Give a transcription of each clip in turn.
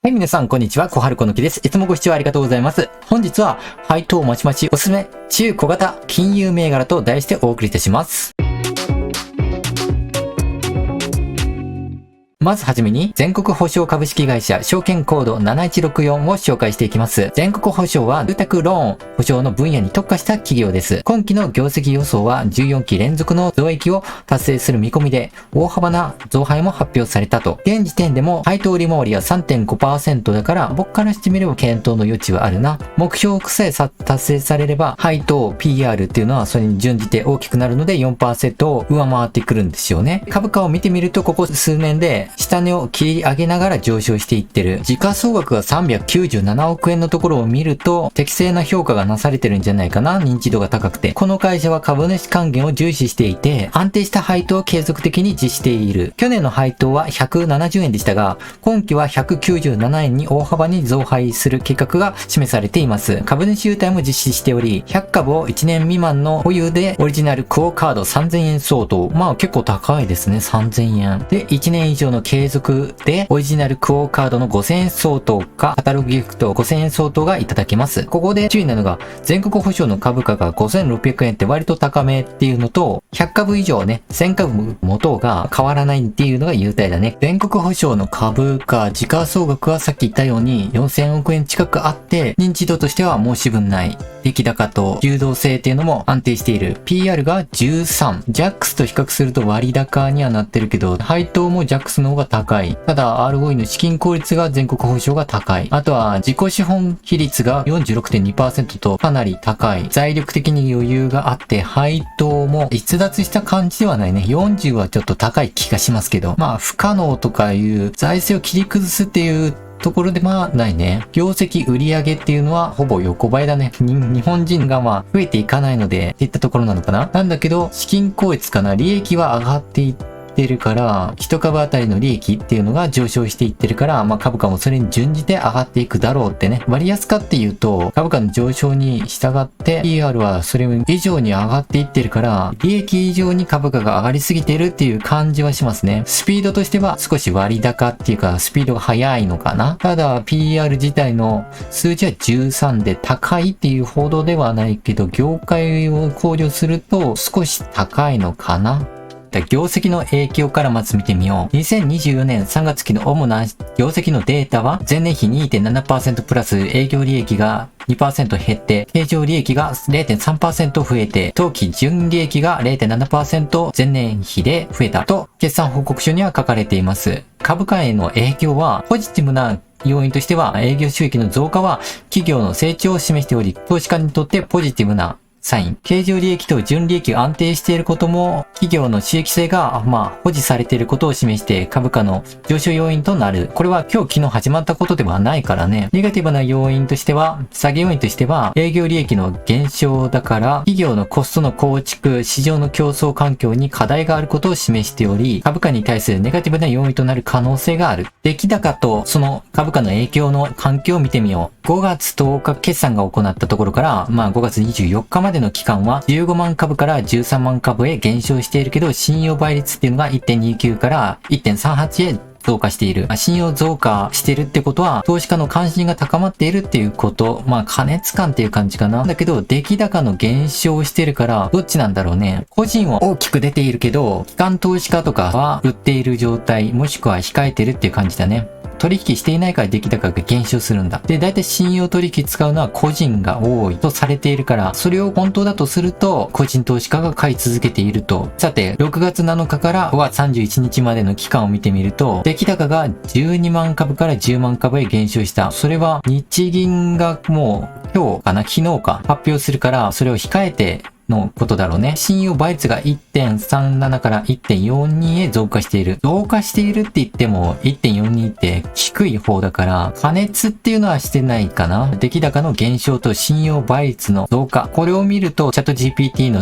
はい、皆さん、こんにちは。小春このきです。いつもご視聴ありがとうございます。本日は、配当まちまちおすすめ、中小型金融銘柄と題してお送りいたします。まずはじめに、全国保証株式会社証券コード7164を紹介していきます。全国保証は住宅ローン保証の分野に特化した企業です。今期の業績予想は14期連続の増益を達成する見込みで、大幅な増配も発表されたと。現時点でも配当利回りは 3.5% だから、僕からしてみれば検討の余地はあるな。目標さえ達成されれば、配当 PR っていうのはそれに準じて大きくなるので 4% を上回ってくるんですよね。株価を見てみると、ここ数年で下値を切り上げながら上昇していってる。時価総額が397億円のところを見ると、適正な評価がなされてるんじゃないかな。認知度が高くて。この会社は株主還元を重視していて、安定した配当を継続的に実施している。去年の配当は170円でしたが、今期は197円に大幅に増配する計画が示されています。株主優待も実施しており、100株を1年未満の保有でオリジナルクオカード3000円相当。まあ結構高いですね。3000円。で、1年以上の継続でオリジナルクオカードの5000円相当かカタログギフト5000円相当がいただけます。ここで注意なのが、全国保証の株価が5600円って割と高めっていうのと、100株以上ね、1000株元が変わらないっていうのが優待だね。全国保証の株価、時価総額はさっき言ったように4000億円近くあって、認知度としては申し分ない。出来高と流動性っていうのも安定している。PR が13。JAX と比較すると割高にはなってるけど、配当も JAX の方が高い。ただ ROE の資金効率が全国保証が高い。あとは自己資本比率が 46.2% とかなり高い。財力的に余裕があって、配当も逸脱した感じではないね。40はちょっと高い気がしますけど、まあ不可能とかいう財政を切り崩すっていうところでまあないね。業績売上っていうのはほぼ横ばいだね。日本人がまあ増えていかないのでっていったところなのかな。なんだけど資金効率かな。利益は上がっていってるから、一株当たりの利益っていうのが上昇していってるから、まあ株価もそれに準じて上がっていくだろうってね。割安かっていうと、株価の上昇に従って PR はそれ以上に上がっていってるから、利益以上に株価が上がりすぎてるっていう感じはしますね。スピードとしては少し割高っていうか、スピードが速いのかな。ただ PR 自体の数字は13で高いっていう報道ではないけど、業界を考慮すると少し高いのかな。業績の影響からまず見てみよう。2024年3月期の主な業績のデータは、前年比 2.7% プラス営業利益が 2% 減って、経常利益が 0.3% 増えて、当期純利益が 0.7% 前年比で増えたと、決算報告書には書かれています。株価への影響は、ポジティブな要因としては、営業収益の増加は企業の成長を示しており、投資家にとってポジティブなサイン。経常利益と純利益が安定していることも、企業の収益性が、保持されていることを示して株価の上昇要因となる。これは今日昨日始まったことではないからね。ネガティブな要因としては、下げ要因としては、営業利益の減少だから、企業のコストの構築、市場の競争環境に課題があることを示しており、株価に対するネガティブな要因となる可能性がある。出来高とその株価の影響の環境を見てみよう。5月10日決算が行ったところから、5月24日までの期間は15万株から13万株へ減少しているけど、信用倍率っていうのが 1.29 から 1.38 へ増加している。信用増加してるってことは、投資家の関心が高まっているっていうこと。過熱感っていう感じかな。だけど、出来高の減少してるから、どっちなんだろうね。個人は大きく出ているけど、機関投資家とかは売っている状態、もしくは控えてるっていう感じだね。取引していないから出来高が減少するんだ。で、だいたい信用取引使うのは個人が多いとされているから、それを本当だとすると、個人投資家が買い続けていると。さて、6月7日から5月31日までの期間を見てみると、出来高が12万株から10万株へ減少した。それは日銀がもう今日かな、昨日か発表するから、それを控えて、のことだろうね。信用倍率が 1.37 から 1.42 へ増加している。増加しているって言っても 1.42 って低い方だから、加熱っていうのはしてないかな。出来高の減少と信用倍率の増加。これを見ると、チャット GPT の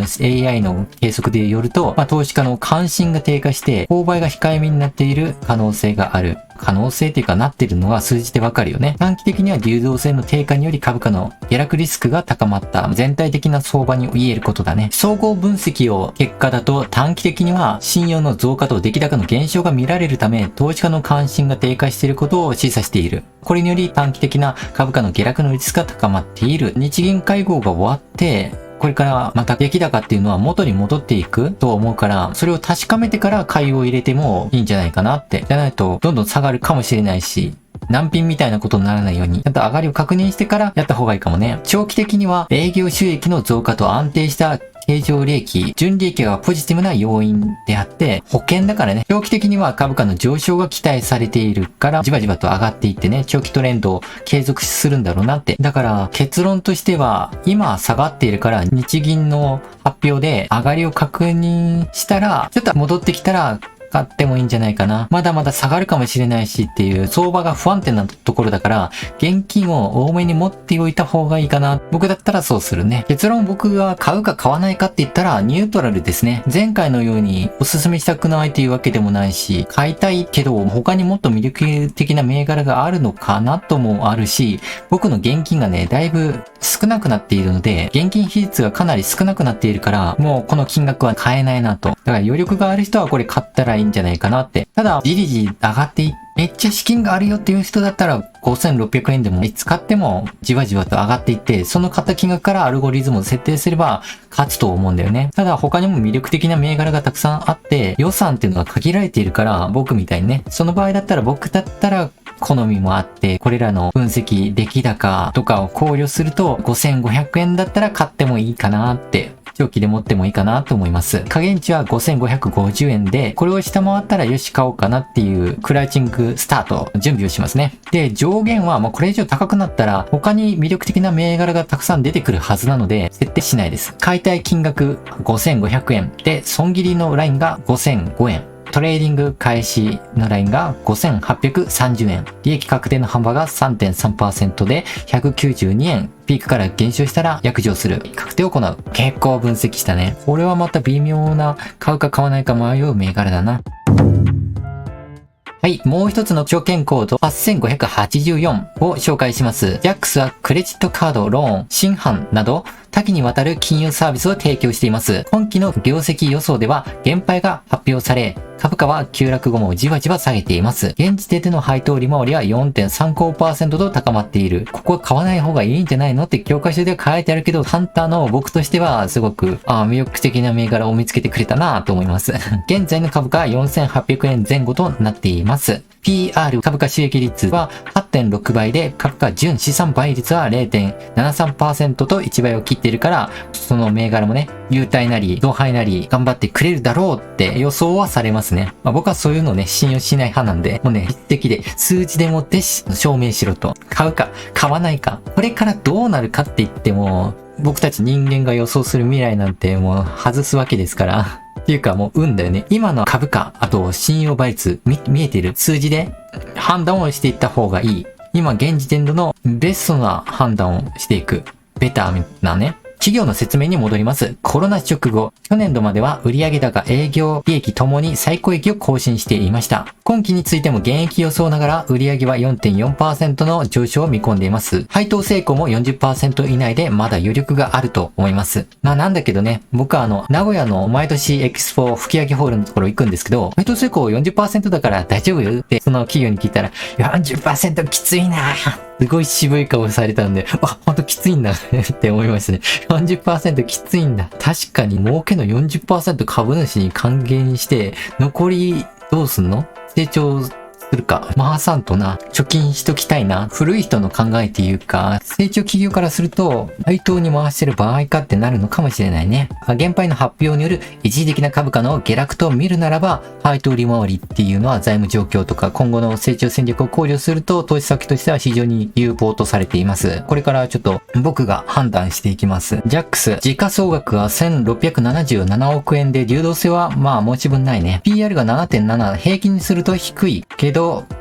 AI の計測でよると、投資家の関心が低下して、購買が控えめになっている可能性がある。可能性っていうかなってるのが数字でわかるよね。短期的には流動性の低下により株価の下落リスクが高まった全体的な相場に言えることだね。総合分析を結果だと短期的には信用の増加と出来高の減少が見られるため、投資家の関心が低下していることを示唆している。これにより短期的な株価の下落のリスクが高まっている。日銀会合が終わって、これからまた出来高っていうのは元に戻っていくと思うから、それを確かめてから買いを入れてもいいんじゃないかなって。じゃないとどんどん下がるかもしれないし、難品みたいなことにならないように、ちゃんと上がりを確認してからやった方がいいかもね。長期的には営業収益の増加と安定した経常利益、純利益がポジティブな要因であって、保険だからね、長期的には株価の上昇が期待されているから、じわじわと上がっていってね、長期トレンドを継続するんだろうなって。だから結論としては、今下がっているから日銀の発表で上がりを確認したら、ちょっと戻ってきたら、買ってもいいんじゃないかな。まだまだ下がるかもしれないしっていう相場が不安定なところだから、現金を多めに持っておいた方がいいかな。僕だったらそうするね。結論僕が買うか買わないかって言ったらニュートラルですね。前回のようにおすすめしたくないっていうわけでもないし、買いたいけど他にもっと魅力的な銘柄があるのかなともあるし、僕の現金がね、だいぶ少なくなっているので、現金比率がかなり少なくなっているから、もうこの金額は買えないなと。だから余力がある人はこれ買ったらいいんじゃないかなって。ただ、じりじり上がっていって、めっちゃ資金があるよっていう人だったら5600円でも使ってもじわじわと上がっていって、その買った金額からアルゴリズムを設定すれば勝つと思うんだよね。ただ他にも魅力的な銘柄がたくさんあって予算っていうのが限られているから僕みたいにね、その場合だったら僕だったら好みもあって、これらの分析、出来高とかを考慮すると5500円だったら買ってもいいかなって。長期で持ってもいいかなと思います。下限値は5550円で、これを下回ったらよし買おうかなっていうクラウチングスタート、準備をしますね。で、上限はこれ以上高くなったら他に魅力的な銘柄がたくさん出てくるはずなので、設定しないです。買いたい金額5500円で、損切りのラインが5005円。トレーディング開始のラインが5830円。利益確定の幅が 3.3% で192円。ピークから減少したら約定する。確定を行う。結構分析したね。これはまた微妙な買うか買わないか迷う銘柄だな。はい。もう一つの証券コード8584を紹介します。JAX はクレジットカード、ローン、新販など多岐にわたる金融サービスを提供しています。今期の業績予想では減配が発表され、株価は急落後もじわじわ下げています。現時点での配当利回りは 4.35% と高まっている。ここは買わない方がいいんじゃないのって教科書では書いてあるけど、ハンターの僕としてはすごく魅力的な銘柄を見つけてくれたなと思います。現在の株価は4800円前後となっています。PR 株価収益率は 8.6 倍で、株価純資産倍率は 0.73% と1倍を切っているから、その銘柄もね、優待なり、同配なり頑張ってくれるだろうって予想はされますね。僕はそういうのをね、信用しない派なんで、もうね、実績で数字でもって証明しろと。買うか、買わないか。これからどうなるかって言っても、僕たち人間が予想する未来なんてもう外すわけですから。っていうかもう運だよね。今の株価、あと信用倍率、見えている数字で判断をしていった方がいい。今現時点でのベストな判断をしていく。ベターなね。企業の説明に戻ります。コロナ直後、去年度までは売上高、営業利益ともに最高益を更新していました。今期についても現役予想ながら売上は 4.4% の上昇を見込んでいます。配当成功も 40% 以内でまだ余力があると思います。なんだけどね、僕は名古屋の毎年エキスポ吹上ホールのところ行くんですけど、配当成功 40% だから大丈夫よってその企業に聞いたら、40% きついなすごい渋い顔されたんで、ほんときついんだって思いましたね。40% きついんだ。確かに儲けの 40% 株主に還元して、残りどうすんの？成長するか。回さんとな、貯金しときたいな。古い人の考えっていうか、成長企業からすると、配当に回してる場合かってなるのかもしれないね。減配の発表による一時的な株価の下落と見るならば、配当利回りっていうのは財務状況とか今後の成長戦略を考慮すると、投資先としては非常に有望とされています。これからちょっと僕が判断していきます。JAX、時価総額は1677億円で流動性は申し分ないね。PR が 7.7、平均にすると低いけど、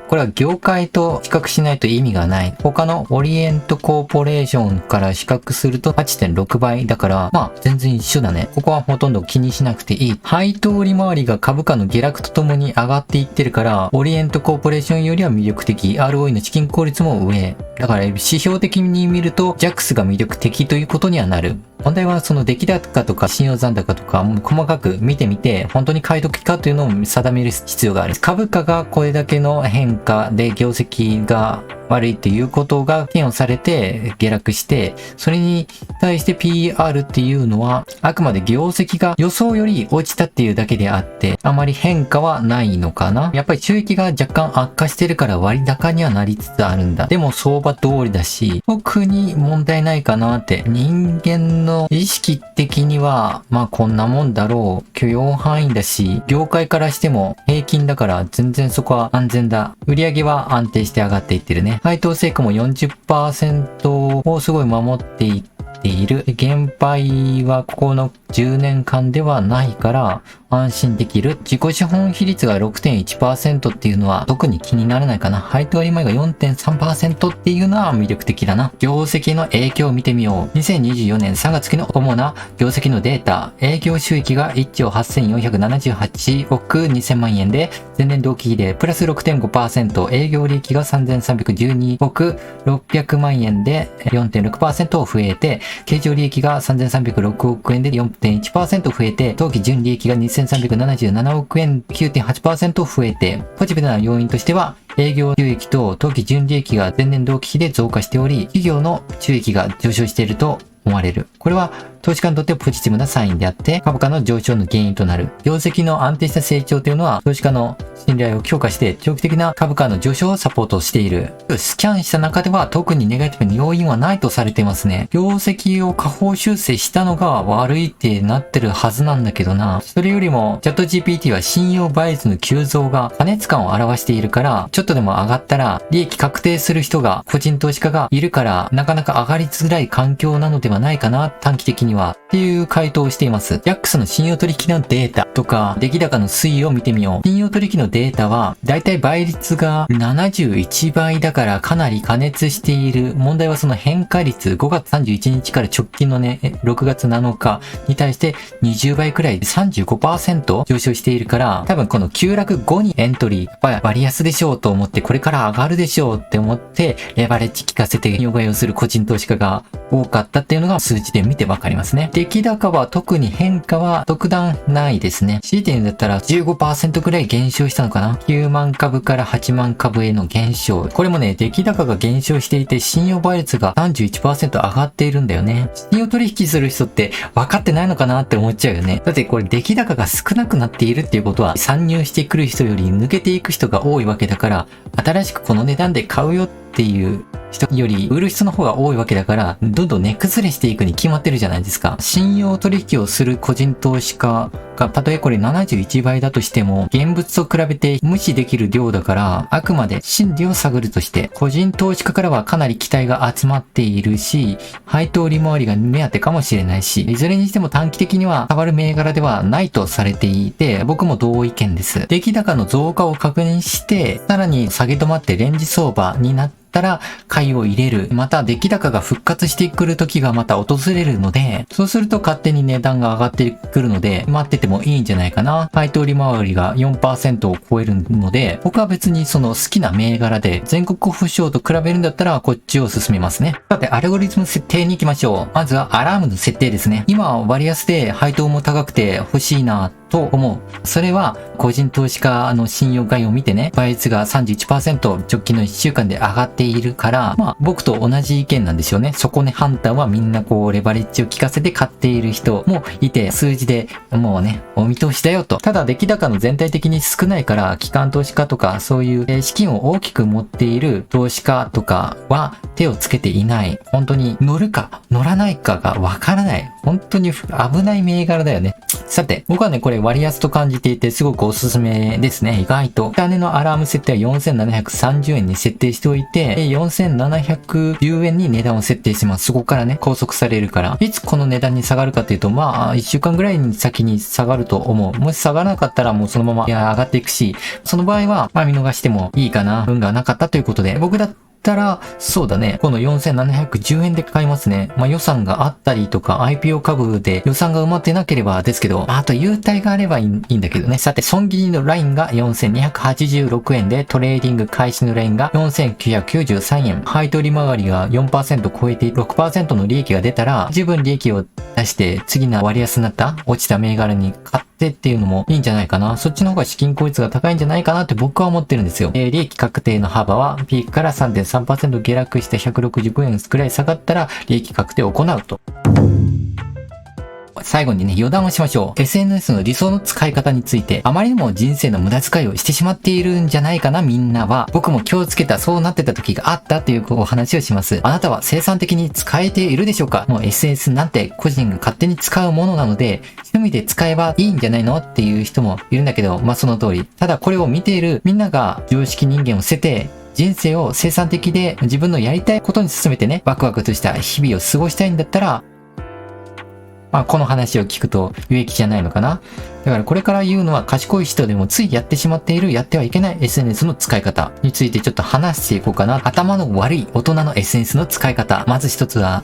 これは業界と比較しないと意味がない。他のオリエントコーポレーションから比較すると 8.6 倍だから、まあ全然一緒だね。ここはほとんど気にしなくていい。配当利回りが株価の下落とともに上がっていってるから、オリエントコーポレーションよりは魅力的。ROE の資金効率も上。だから指標的に見ると JAX が魅力的ということにはなる。問題はその出来高とか信用残高とか細かく見てみて、本当に買い時かというのを定める必要がある。株価がこれだけの変化で業績が悪いっていうことが嫌悪されて下落して、それに対して PR っていうのはあくまで業績が予想より落ちたっていうだけであって、あまり変化はないのかな。やっぱり収益が若干悪化してるから割高にはなりつつあるんだ。でも相場通りだし、特に問題ないかなって。人間の意識的には、まあこんなもんだろう。許容範囲だし、業界からしても平均だから全然そこは安全だ。売上は安定して上がっていってるね。配当成功も 40% をすごい守っていっている。減配はここの10年間ではないから安心できる。自己資本比率が 6.1% っていうのは特に気にならないかな。配当利回りが 4.3% っていうのは魅力的だな。業績の影響を見てみよう。2024年3月期の主な業績のデータ。営業収益が1兆8478億2000万円で、前年同期比でプラス 6.5%、営業利益が3312億600万円で 4.6% 増えて、経常利益が3306億円で 4.1% 増えて、当期純利益が2377億円 9.8% 増えて、ポジティブな要因としては、営業収益と当期純利益が前年同期比で増加しており、企業の収益が上昇していると思われる。これは投資家にとってポジティブなサインであって、株価の上昇の原因となる。業績の安定した成長というのは、投資家の信頼を強化して、長期的な株価の上昇をサポートしている。スキャンした中では特にネガティブな要因はないとされていますね。業績を下方修正したのが悪いってなってるはずなんだけどな。それよりも、チャット GPT は信用倍率の急増が過熱感を表しているから、ちょっとでも上がったら、利益確定する人が、個人投資家がいるから、なかなか上がりづらい環境なのではないかな、短期的には。っていう回答をしています。JAX の信用取引のデータとか、出来高の推移を見てみよう。信用取引のデータは、だいたい倍率が71倍だからかなり過熱している。問題はその変化率、5月31日から直近のね、6月7日に対して20倍くらいで 35% 上昇しているから、多分この急落後にエントリー、やっぱり割安でしょうと思って、これから上がるでしょうって思って、レバレッジ効かせて予買をする個人投資家が多かったっていうのが数字で見てわかりますね。出来高は特に変化は特段ないですね。強いて言うんだったら 15% くらい減少したのかな。9万株から8万株への減少。これもね、出来高が減少していて、信用倍率が 31% 上がっているんだよね。信用取引する人って分かってないのかなって思っちゃうよね。だってこれ出来高が少なくなっているっていうことは、参入してくる人より抜けていく人が多いわけだから、新しくこの値段で買うよっていう人より売る人の方が多いわけだから、どんどん値崩れしていくに決まってるじゃないですか。信用取引をする個人投資家が、たとえこれ71倍だとしても、現物と比べて無視できる量だから、あくまで心理を探るとして、個人投資家からはかなり期待が集まっているし、配当利回りが目当てかもしれないし、いずれにしても短期的には変わる銘柄ではないとされていて、僕も同意見です。出来高の増加を確認して、さらに下げ止まってレンジ相場になってら買いを入れる。また出来高が復活してくる時がまた訪れるので、そうすると勝手に値段が上がってくるので、待っててもいいんじゃないかな。配当利回りが 4% を超えるので、僕は別にその好きな銘柄で全国保証と比べるんだったらこっちを進めますね。さて、アルゴリズム設定に行きましょう。まずはアラームの設定ですね。今は割安で配当も高くて欲しいなと思う。それは個人投資家の信用概要を見てね、倍率が 31% 直近の1週間で上がっているから、僕と同じ意見なんですよね。そこね、ハンターはみんなこうレバレッジを効かせて買っている人もいて、数字でもうね、お見通しだよと。ただ出来高の全体的に少ないから、機関投資家とかそういう資金を大きく持っている投資家とかは手をつけていない。本当に乗るか乗らないかがわからない。本当に危ない銘柄だよね。さて、僕はね、これ割安と感じていてすごくおすすめですね。意外と。下値のアラーム設定は4730円に設定しておいて、4710円に値段を設定してます。そこからね、拘束されるから。いつこの値段に下がるかというと、まあ、1週間ぐらいに先に下がると思う。もし下がらなかったらもうそのまま、上がっていくし、その場合は、まあ見逃してもいいかな。運がなかったということで、僕だったら、そうだね。この4710円で買いますね。まあ予算があったりとか、IPO 株で予算が埋まってなければですけど、あと優待があればいいんだけどね。さて、損切りのラインが4286円で、トレーディング開始のラインが4993円。配当利回りが 4% 超えて 6% の利益が出たら、十分利益を出して、次の割安になった落ちた銘柄に買ってっていうのもいいんじゃないかな。そっちの方が資金効率が高いんじゃないかなって僕は思ってるんですよ。利益確定の幅はピークから 3.3% 下落して165円くらい下がったら利益確定を行うと。最後にね、余談をしましょう。SNS の理想の使い方について、あまりにも人生の無駄遣いをしてしまっているんじゃないかな、みんなは。僕も気をつけた、そうなってた時があったというお話をします。あなたは生産的に使えているでしょうか？もう SNS なんて個人が勝手に使うものなので、趣味で使えばいいんじゃないのっていう人もいるんだけど、まあその通り。ただこれを見ているみんなが常識人間を捨てて、人生を生産的で自分のやりたいことに進めてね、ワクワクとした日々を過ごしたいんだったら、まあ、この話を聞くと有益じゃないのかな。だからこれから言うのは賢い人でもついやってしまっているやってはいけない SNS の使い方についてちょっと話していこうかな。頭の悪い大人の SNS の使い方。まず一つだ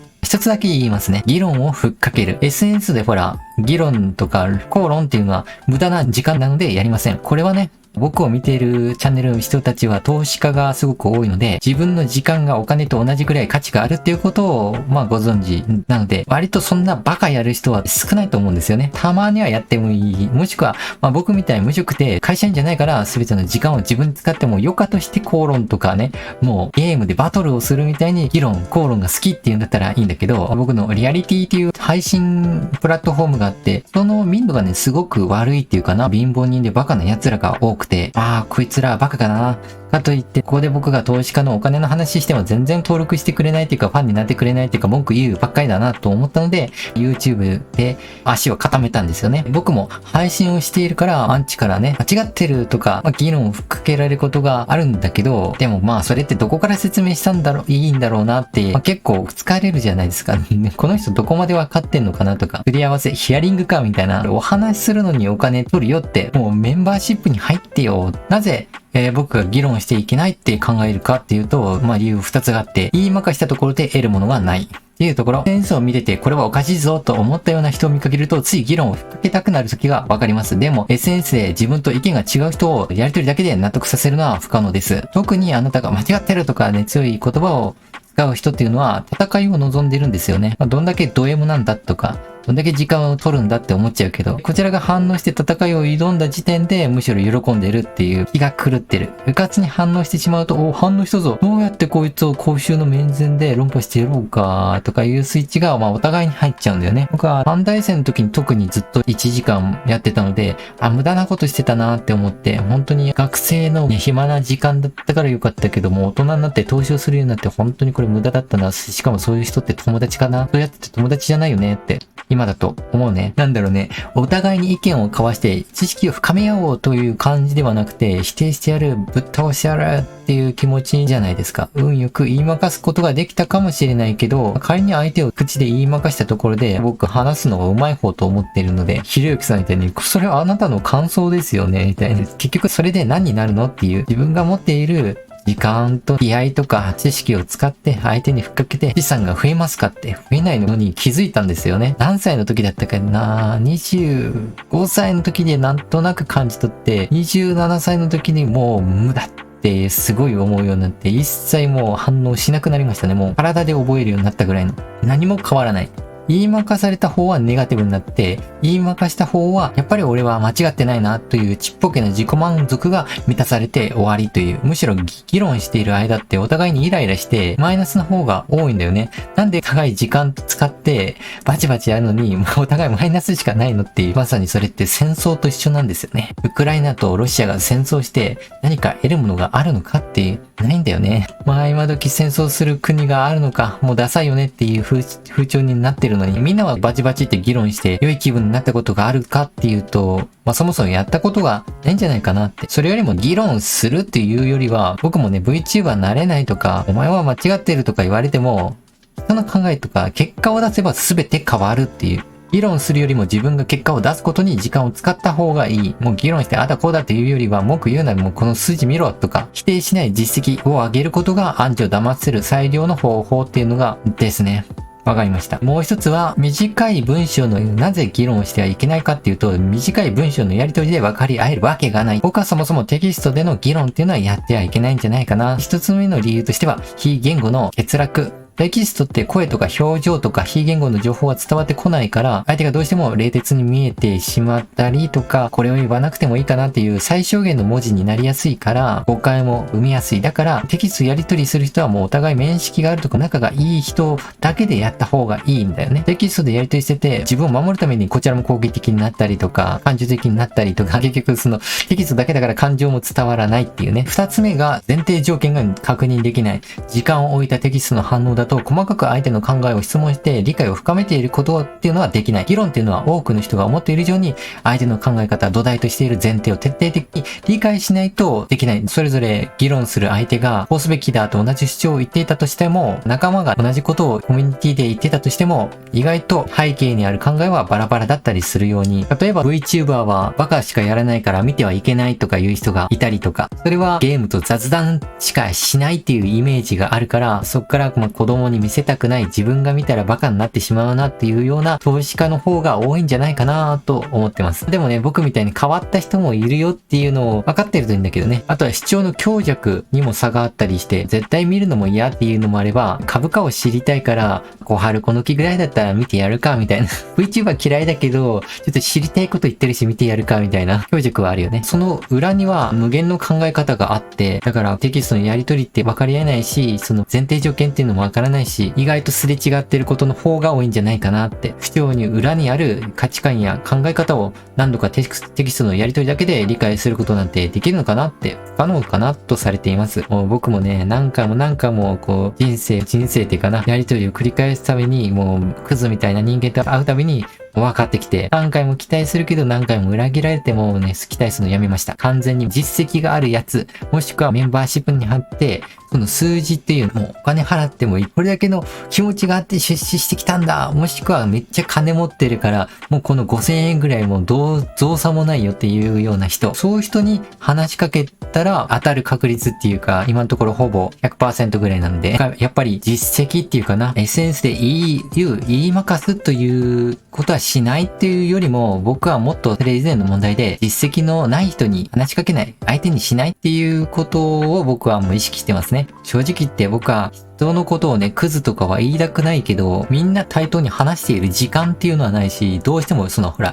け言いますね。議論をふっかける。SNS でほら、議論とか口論っていうのは無駄な時間なのでやりません。これはね、僕を見ているチャンネルの人たちは投資家がすごく多いので、自分の時間がお金と同じくらい価値があるっていうことを、まあご存知なので、割とそんなバカやる人は少ないと思うんですよね。たまにはやってもいい。もしくは、まあ僕みたいに無職で会社員じゃないから全ての時間を自分で使っても余暇として口論とかね、もうゲームでバトルをするみたいに議論、口論が好きっていうんだったらいいんだけど、僕のリアリティっていう配信プラットフォームがあって、その民度がね、すごく悪いっていうかな、貧乏人でバカな奴らが多くて、ああ、こいつらバカかな。かといって、ここで僕が投資家のお金の話しても全然登録してくれないっていうか、ファンになってくれないっていうか、文句言うばっかりだなと思ったので、YouTube で足を固めたんですよね。僕も配信をしているから、アンチからね、間違ってるとか、まあ、議論をふっかけられることがあるんだけど、でもまあ、それってどこから説明したんだろう、いいんだろうなって、まあ、結構疲れるじゃないですか。この人どこまでわかってんのかなとか、すり合わせ、ヒアリングかみたいな、お話しするのにお金取るよって、もうメンバーシップに入ってよ。なぜ僕が議論していけないって考えるかっていうと、まあ理由2つがあって、言いまかしたところで得るものがないっていうところ、センスを見ててこれはおかしいぞと思ったような人を見かけると、つい議論をふっかけたくなる時がわかります。でも SNS で自分と意見が違う人をやりとりだけで納得させるのは不可能です。特にあなたが間違ってるとかね、強い言葉を使う人っていうのは戦いを望んでるんですよね。まあ、どんだけド M なんだとか、どんだけ時間を取るんだって思っちゃうけど、こちらが反応して戦いを挑んだ時点でむしろ喜んでるっていう気が狂ってる。うかつに反応してしまうと、お、反応したぞ。どうやってこいつを公衆の面前で論破してやろうか、とかいうスイッチが、まあお互いに入っちゃうんだよね。僕は短大生の時に特にずっと1時間やってたので、無駄なことしてたなって思って、本当に学生の、ね、暇な時間だったからよかったけども、大人になって投資をするようになって本当にこれ無駄だったな。しかもそういう人って友達かな。そうやって友達じゃないよねって。今だと思うね。なんだろうね。お互いに意見を交わして知識を深めようという感じではなくて、否定してやる、ぶっ倒してやるっていう気持ちじゃないですか。運よく言いまかすことができたかもしれないけど、仮に相手を口で言いまかしたところで、僕話すのが上手い方と思っているので、ひろゆきさんみたいに、それはあなたの感想ですよね、みたいな。結局それで何になるのっていう、自分が持っている時間と気合とか知識を使って相手にふっかけて資産が増えますかって増えないのに気づいたんですよね。何歳の時だったかな、25歳の時でなんとなく感じ取って、27歳の時にもう無駄ってすごい思うようになって、一切もう反応しなくなりましたね。もう体で覚えるようになったぐらいの。何も変わらない。言いまかされた方はネガティブになって、言いまかした方は、やっぱり俺は間違ってないなというちっぽけな自己満足が満たされて終わりという、むしろ議論している間ってお互いにイライラして、マイナスな方が多いんだよね。なんで高い時間使ってバチバチやるのに、お互いマイナスしかないのっていう、まさにそれって戦争と一緒なんですよね。ウクライナとロシアが戦争して何か得るものがあるのかってないんだよね。今時戦争する国があるのか、もうダサいよねっていう風潮になってるのに、みんなはバチバチって議論して良い気分になったことがあるかっていうと、そもそもやったことがないんじゃないかなって。それよりも議論するっていうよりは、僕もね、VTuber なれないとか、お前は間違ってるとか言われても、人の考えとか結果を出せば全て変わるっていう。議論するよりも自分が結果を出すことに時間を使った方がいい。もう議論してあだこうだっていうよりは、文句言うならもうこの数字見ろとか、否定しない実績を上げることが暗示を騙せる最良の方法っていうのがですね。わかりました。もう一つは、短い文章のなぜ議論してはいけないかっていうと、短い文章のやり取りで分かり合えるわけがない。僕はそもそもテキストでの議論っていうのはやってはいけないんじゃないかな。一つ目の理由としては、非言語の欠落。テキストって声とか表情とか非言語の情報が伝わってこないから、相手がどうしても冷徹に見えてしまったりとか、これを言わなくてもいいかなっていう最小限の文字になりやすいから、誤解も生みやすい。だから、テキストやり取りする人はもうお互い面識があるとか仲がいい人だけでやった方がいいんだよね。テキストでやり取りしてて、自分を守るためにこちらも攻撃的になったりとか、感情的になったりとか、結局そのテキストだけだから感情も伝わらないっていうね。二つ目が前提条件が確認できない。時間を置いたテキストの反応だと、細かく相手の考えを質問して理解を深めていることっていうのはできない。議論っていうのは多くの人が思っている以上に、相手の考え方、土台としている前提を徹底的に理解しないとできない。それぞれ議論する相手がこうすべきだと同じ主張を言っていたとしても、仲間が同じことをコミュニティで言ってたとしても、意外と背景にある考えはバラバラだったりするように、例えば VTuber はバカしかやらないから見てはいけないとかいう人がいたりとか、それはゲームと雑談しかしないっていうイメージがあるから、そっから子供に見せたくない、自分が見たらバカになってしまうなっていうような投資家の方が多いんじゃないかなと思ってます。でもね、僕みたいに変わった人もいるよっていうのを分かってるといいんだけどね。あとは主張の強弱にも差があったりして、絶対見るのも嫌っていうのもあれば、株価を知りたいから、春この木ぐらいだったら見てやるかみたいな。VTuber 嫌いだけど、ちょっと知りたいこと言ってるし見てやるかみたいな強弱はあるよね。その裏には無限の考え方があって、だからテキストのやり取りって分かり合えないし、その前提条件っていうのも分からないし、意外とすれ違ってることの方が多いんじゃないかなって。主張に裏にある価値観や考え方を何度かテキストのやり取りだけで理解することなんてできるのかなって、不可能かなとされています。もう僕もね、何回も人生っていうかな、やり取りを繰り返すために、もうクズみたいな人間と会うたびに分かってきて、何回も期待するけど何回も裏切られてもうね、期待するのやめました。完全に実績があるやつ、もしくはメンバーシップに貼って、その数字っていうのもお金払ってもいい。これだけの気持ちがあって出資してきたんだ。もしくはめっちゃ金持ってるから、もうこの5000円ぐらいも造作もないよっていうような人。そういう人に話しかけたら当たる確率っていうか、今のところほぼ 100% ぐらいなんで、やっぱり実績っていうかな、SNS で言いまかすということはしないっていうよりも、僕はもっとそれ以前の問題で、実績のない人に話しかけない、相手にしないっていうことを僕はもう意識してますね。正直言って僕は人のことをね、クズとかは言いたくないけど、みんな対等に話している時間っていうのはないし、どうしても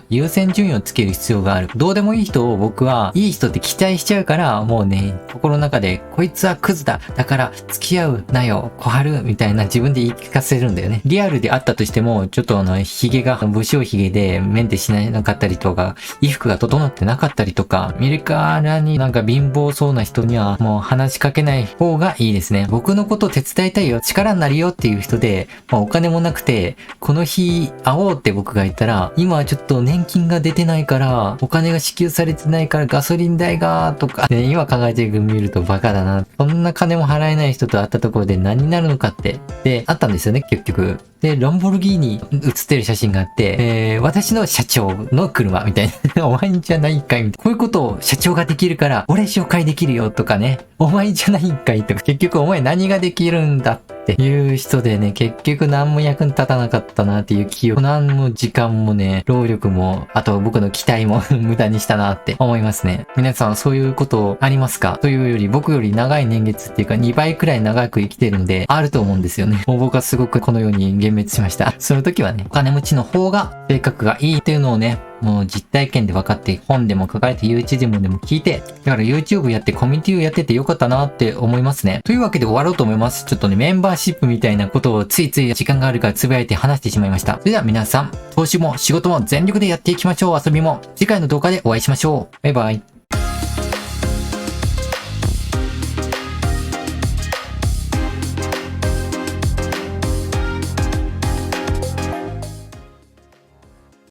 優先順位をつける必要がある。どうでもいい人を僕はいい人って期待しちゃうから、もうね、心の中で、こいつはクズだ。だから付き合うなよ、小春みたいな自分で言い聞かせるんだよね。リアルであったとしても、ちょっと髭が不精髭でメンテしなかったりとか、衣服が整ってなかったりとか、見るからに貧乏そうな人にはもう話しかけない方がいいですね。僕のこと手伝いたいよ、力になるよっていう人で、お金もなくて、この日会おうって僕が言ったら、今はちょっと年金が出てないから、お金が支給されてないからガソリン代が、とか、ね、今考えてみるとバカだな。そんな金も払えない人と会ったところで何になるのかって。で、あったんですよね、結局。で、ランボルギーニ写ってる写真があって、私の社長の車みたいな。お前じゃないんかいみたいな。こういうことを社長ができるから、俺紹介できるよとかね。お前じゃないんかいとか。結局お前何ができるんだってっていう人でね、結局何も役に立たなかったなっていう記憶、何も時間もね、労力も、あと僕の期待も無駄にしたなって思いますね。皆さんそういうことありますか？というより僕より長い年月っていうか2倍くらい長く生きてるので、あると思うんですよね。もう僕はすごくこのように幻滅しました。その時はね、お金持ちの方が性格がいいっていうのをね、もう実体験で分かって本でも書かれて YouTube でも聞いて、だから YouTube やってコミュニティをやっててよかったなって思いますね。というわけで終わろうと思います。ちょっとね、メンバーシップみたいなことをついつい時間があるからつぶやいて話してしまいました。それでは皆さん、投資も仕事も全力でやっていきましょう。遊びも次回の動画でお会いしましょう。バイバイ。